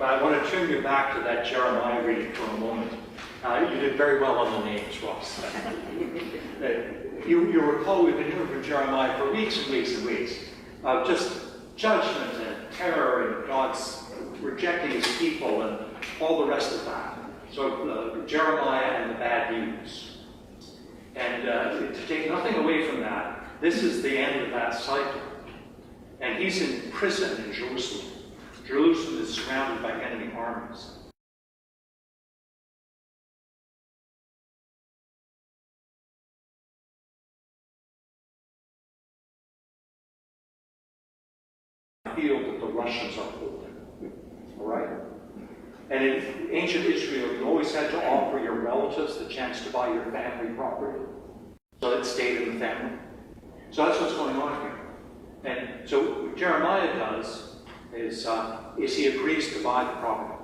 But I want to turn you back to that Jeremiah reading for a moment. You did very well on the names, Ross. You recall we've been hearing from Jeremiah for weeks and weeks and weeks of just judgment and terror and God's rejecting his people and all the rest of that. So Jeremiah and the bad news. And to take nothing away from that, this is the end of that cycle. And he's in prison in Jerusalem. Jerusalem is surrounded by enemy armies. Field that the Russians are holding. All right? And in ancient Israel, you always had to offer your relatives the chance to buy your family property. So it stayed in the family. So that's what's going on here. And so what Jeremiah does is he agrees to buy the property.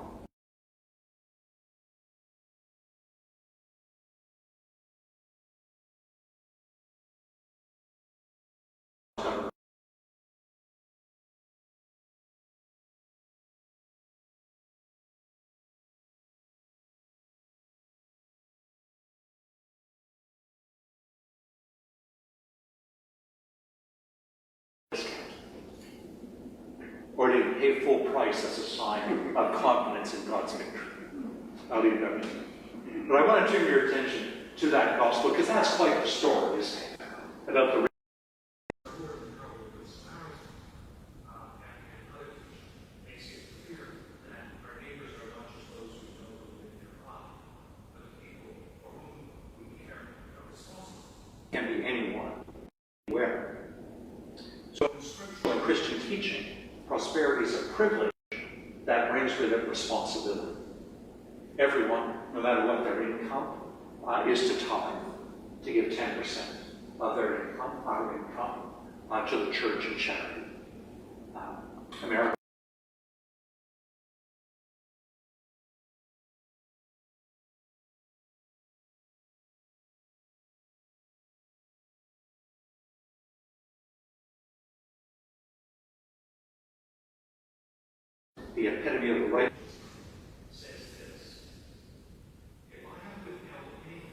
Or to pay full price as a sign of confidence in God's victory. I'll leave it there. But I want to turn your attention to that gospel, because that's quite the story, isn't it? About the can be anyone, anywhere. So in scriptural and Christian teaching, prosperity is a privilege that brings with it responsibility. Everyone, no matter what their income, is to tithe, to give 10% of their income, our income, to the church and charity. America. The epitome of the right says this: if I have withheld anything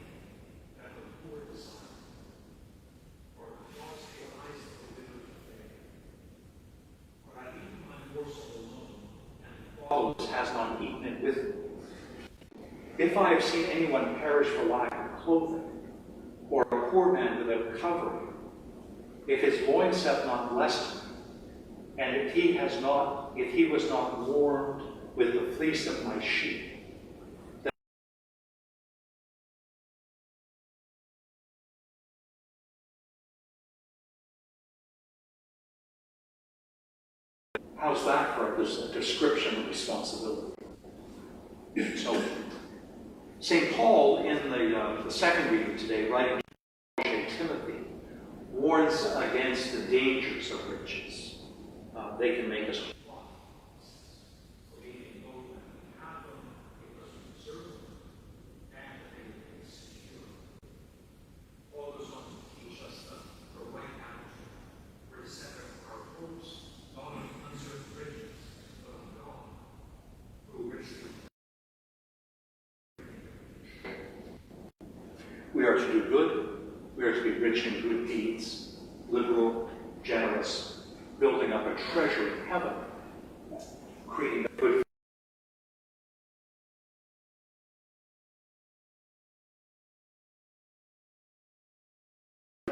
that the poor desire, or caused the eyes of the widow to fail, or I eat my morsel alone, and the follows has not eaten it with me. If I have seen anyone perish for lack of clothing, or a poor man without covering, if his loins have not blessed him, and if he was not warmed with the fleece of my sheep, then how's that for a description of responsibility? So, St. Paul, in the second reading today, writing to Timothy, warns against the dangers of riches. They can make us we are to do good, we are to be rich in good deeds, liberal, generous, building up a treasure in heaven, creating a good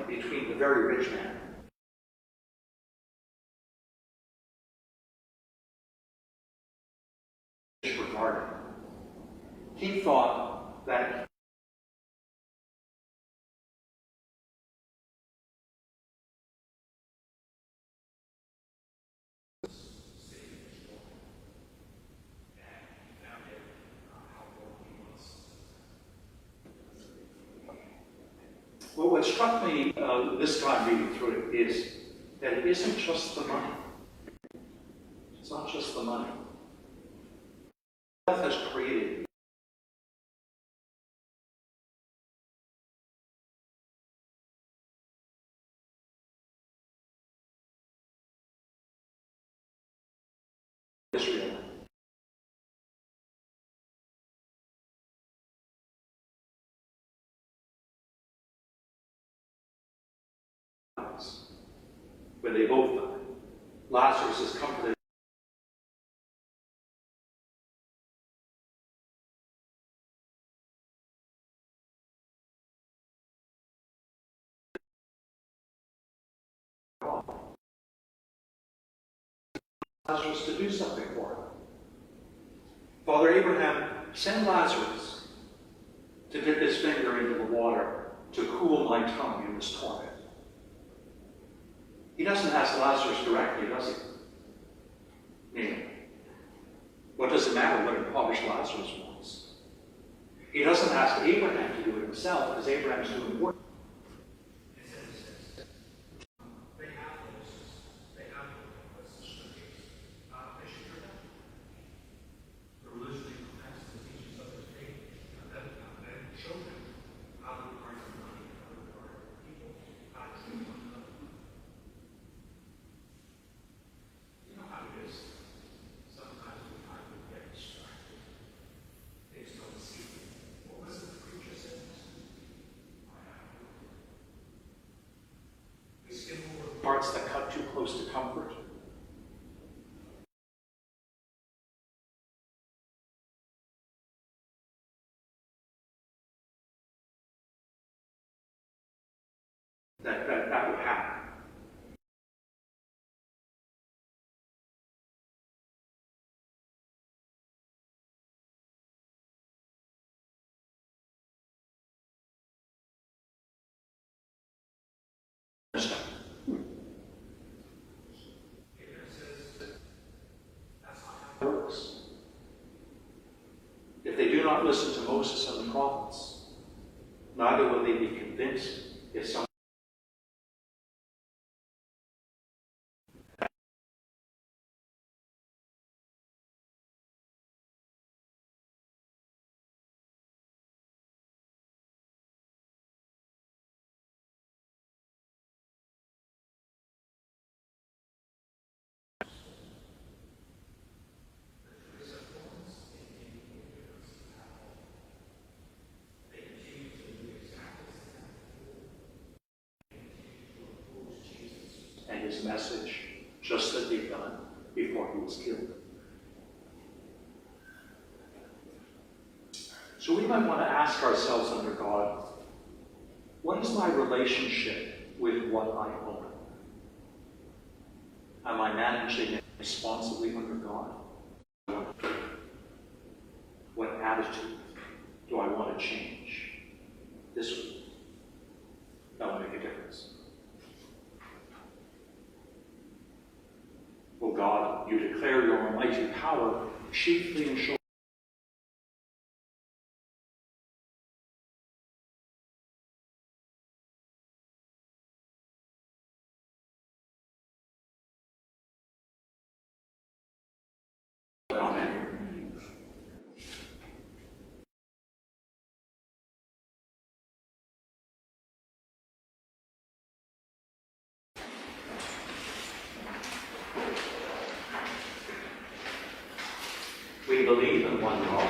between the very rich man disregarded. He thought that well, what struck me this time reading through it is that it isn't just the money. It's not just the money. Wealth has created Israel. dies. When they both die, Lazarus is comforted. Lazarus to do something for him. Father Abraham, send Lazarus to dip his finger into the water to cool my tongue in this torment. He doesn't ask Lazarus directly, does he? Neither. What does it matter what impoverished Lazarus wants? He doesn't ask Abraham to do it himself, because Abraham's doing work. Parts that cut too close to comfort. That would happen. If they do not listen to Moses and the prophets, neither will they be convinced if someone and his message, just as they've done before he was killed. So we might want to ask ourselves under God, what is my relationship with what I own? Am I managing it responsibly under God? What attitude do I want to change this week? That will make a difference. O God, you declare your almighty power chiefly in showing Amen. We believe in one God,